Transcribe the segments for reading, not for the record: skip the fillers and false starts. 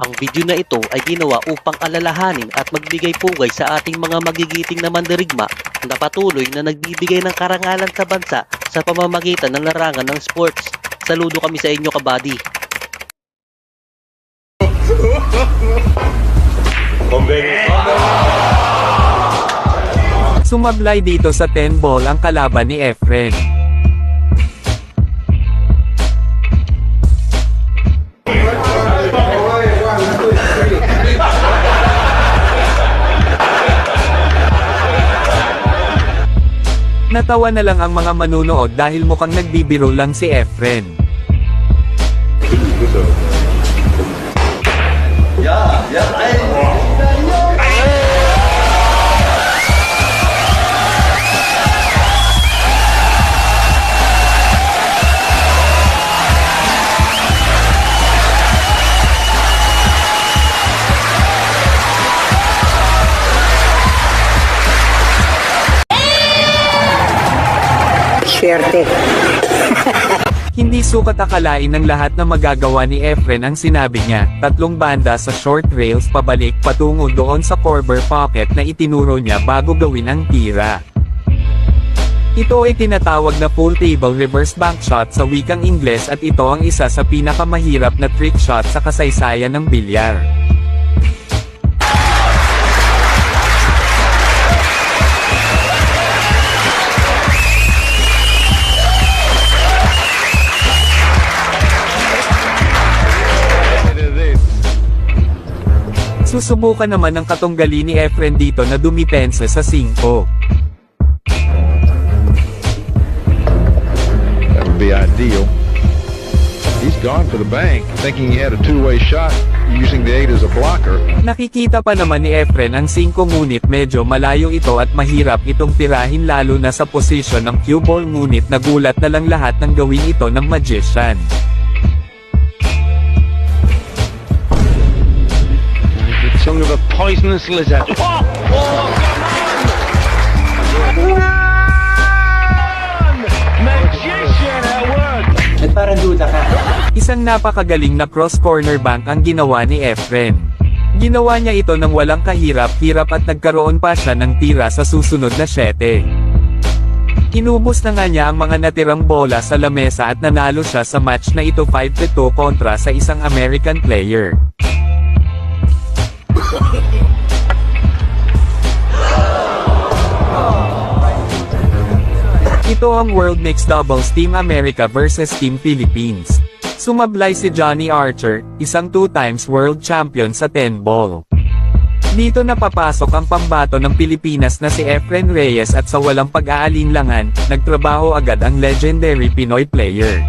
Ang video na ito ay ginawa upang alalahanin at magbigay pugay sa ating mga magigiting na mandirigma na patuloy na nagbibigay ng karangalan sa bansa sa pamamagitan ng larangan ng sports. Saludo kami sa inyo, kabady. Sumablay dito sa 10 ball ang kalaban ni Efren. Natawa na lang ang mga manunood dahil mukhang nagbibiro lang si Efren. Swerte. Hindi sukat akalain ng lahat na magagawa ni Efren ang sinabi niya, 3 banda sa short rails pabalik patungo doon sa corner pocket na itinuro niya bago gawin ang tira. Ito ay tinatawag na full table reverse bank shot sa wikang Ingles at ito ang isa sa pinakamahirap na trick shot sa kasaysayan ng bilyar. Susubukan naman ng katunggali ni Efren dito na dumipensa sa 5. That would be ideal. He's gone for the bank, thinking he had a two-way shot, using the 8 as a blocker. Nakikita pa naman ni Efren ang 5 ngunit medyo malayo ito at mahirap itong tirahin lalo na sa posisyon ng cue ball ngunit nagulat na lang lahat ng gawin ito ng magician. Tongue of a poisonous lizard. Magician at work! At parang duda ka. Isang napakagaling na cross-corner bank ang ginawa ni Efren. Ginawa niya ito ng walang kahirap-hirap at nagkaroon pa siya ng tira sa susunod na 7. Inubos na nga niya ang mga natirang bola sa lamesa at nanalo siya sa match na ito 5-2 kontra sa isang American player. Ito ang World Mixed Doubles Team America versus Team Philippines. Sumablay si Johnny Archer, isang 2 times world champion sa 10 ball. Dito napapasok ang pambato ng Pilipinas na si Efren Reyes at sa walang pag-aalinlangan, nagtrabaho agad ang legendary Pinoy player.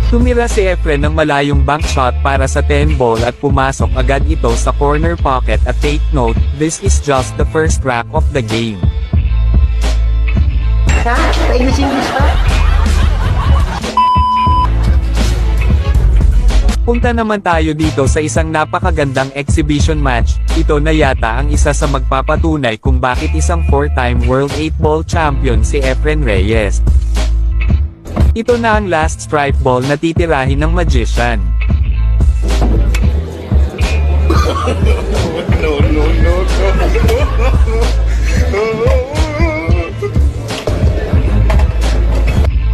Tumira si Efren ng malayong bank shot para sa 10 ball at pumasok agad ito sa corner pocket at take note, this is just the first rack of the game. Ha? Pa-English pa? Punta naman tayo dito sa isang napakagandang exhibition match, ito na yata ang isa sa magpapatunay kung bakit isang 4-time World 8-ball champion si Efren Reyes. Ito na ang last strike ball na titirahin ng magician.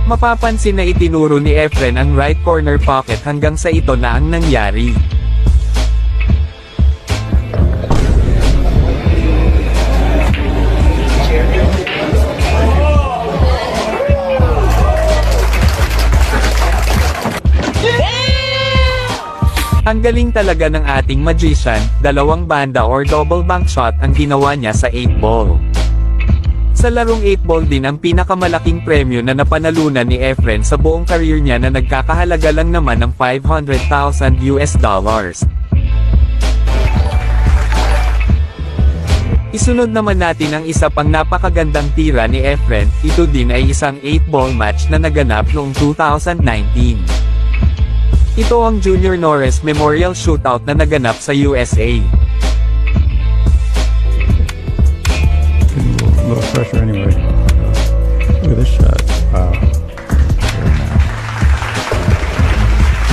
Mapapansin na itinuro ni Efren ang right corner pocket hanggang sa ito na ang nangyari. Ang galing talaga ng ating magician, 2 banda or double bank shot ang ginawa niya sa 8 ball. Sa larong 8 ball din ang pinakamalaking premyo na napanalunan ni Efren sa buong career niya na nagkakahalaga lang naman ng $500,000. Isunod naman natin ang isa pang napakagandang tira ni Efren, ito din ay isang 8-ball match na naganap noong 2019. Ito ang Junior Norris Memorial Shootout na naganap sa USA. A little pressure anyway. Look at this shot. Wow.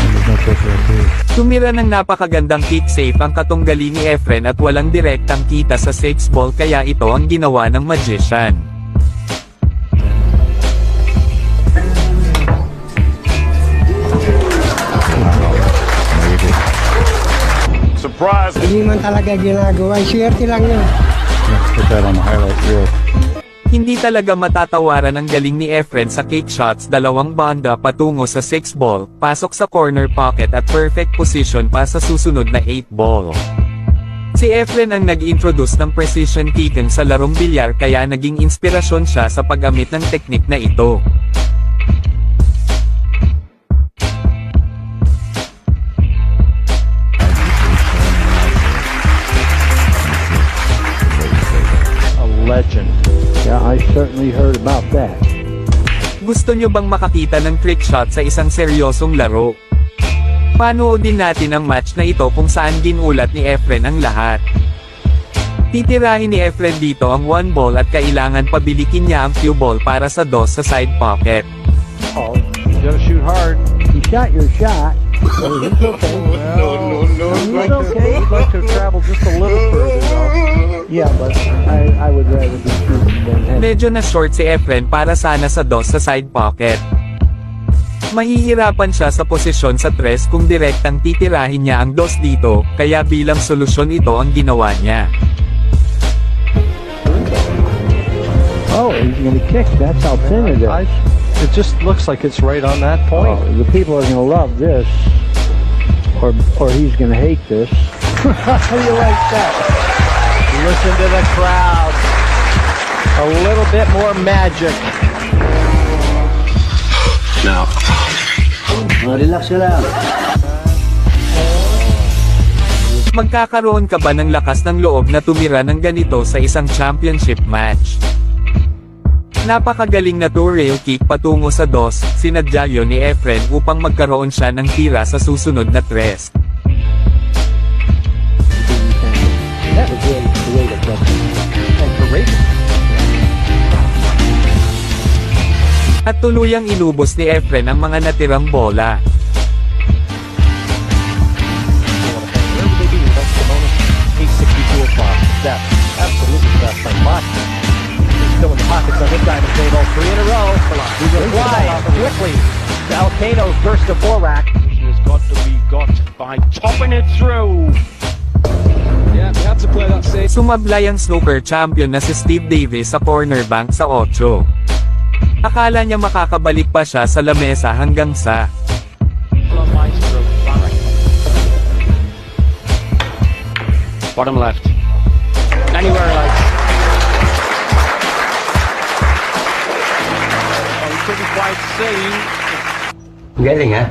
There's no pressure up here. Tumira ng napakagandang kick save ang katunggali ni Efren at walang direktang kita sa 6 ball kaya ito ang ginawa ng magician. Surprise! Hindi man talaga ginagawa. Swerte lang yun. Let's put that on the highlight reel. Hindi talaga matatawaran ang galing ni Efren sa kick shots, dalawang banda patungo sa 6 ball, pasok sa corner pocket at perfect position pa sa susunod na 8 ball. Si Efren ang nag-introduce ng precision kicking sa larong bilyar kaya naging inspirasyon siya sa paggamit ng teknik na ito. A legend. Yeah, I certainly heard about that. Gusto nyo bang makakita ng trick shot sa isang seryosong laro? Panoodin natin ang match na ito kung saan ginulat ni Efren ang lahat. Titirahin ni Efren dito ang 1 ball at kailangan pabilikin niya ang cue ball para sa 2 sa side pocket. Oh, You gotta shoot hard. you shot your shot. So it's okay. It's okay. I'd like to travel just a little further though. Yeah, but I would rather be shooting than having. Medyo na short si Efren para sana sa 2 sa side pocket. Mahihirapan siya sa posisyon sa 3 kung direktang titirahin niya ang 2 dito, kaya bilang solusyon ito ang ginawa niya. Oh, he's going to kick. That's how thin it is. It just looks like it's right on that Oh, point. the people are going to love this, or he's going to hate this. How do you like that? Listen to the crowd. A little bit more magic. Relax ka lang. Magkakaroon ka ba ng lakas ng loob na tumira ng ganito sa isang championship match? Napakagaling na toe rail kick patungo sa 2, sinadya yun ni Efren upang magkaroon siya ng tira sa susunod na 3. That was really creative. At tuluyang inubos ni Efren ang mga natirang bola. Wherever they be, that's the bonus. 862 o'clock. That's absolutely best by much. He's still in the pockets on his diamond save all 3 in a row. He replies quickly to Alcano's burst of Borak. Has got to be got by topping it through. Yeah, you have to play that safe. Sumablay ang snooker champion na si Steve Davis sa corner bank sa 8. Akala niya makakabalik pa siya sa lamesa hanggang sa Bottom left. Anywhere like. Oh, he couldn't quite see. Galing ha?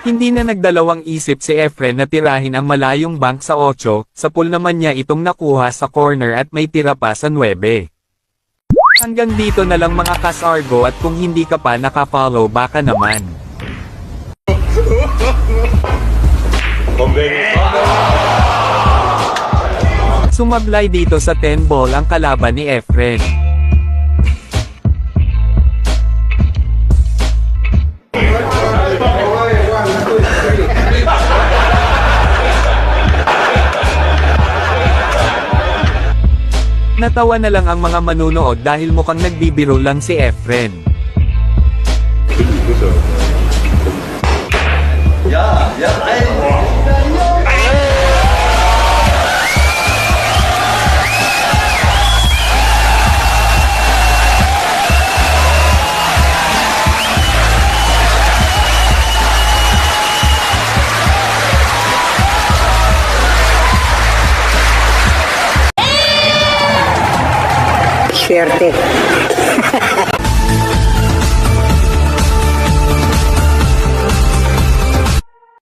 hindi na nagdalawang isip si Efren na tirahin ang malayong bank sa 8, sa pool naman niya itong nakuha sa corner at may tira pa sa 9. Hanggang dito na lang mga kasargo at kung hindi ka pa nakafollow baka naman. Sumablay dito sa 10 ball ang kalaban ni Efren. Natawa na lang ang mga manunood dahil mukhang nagbibiro lang si Efren. Swerte.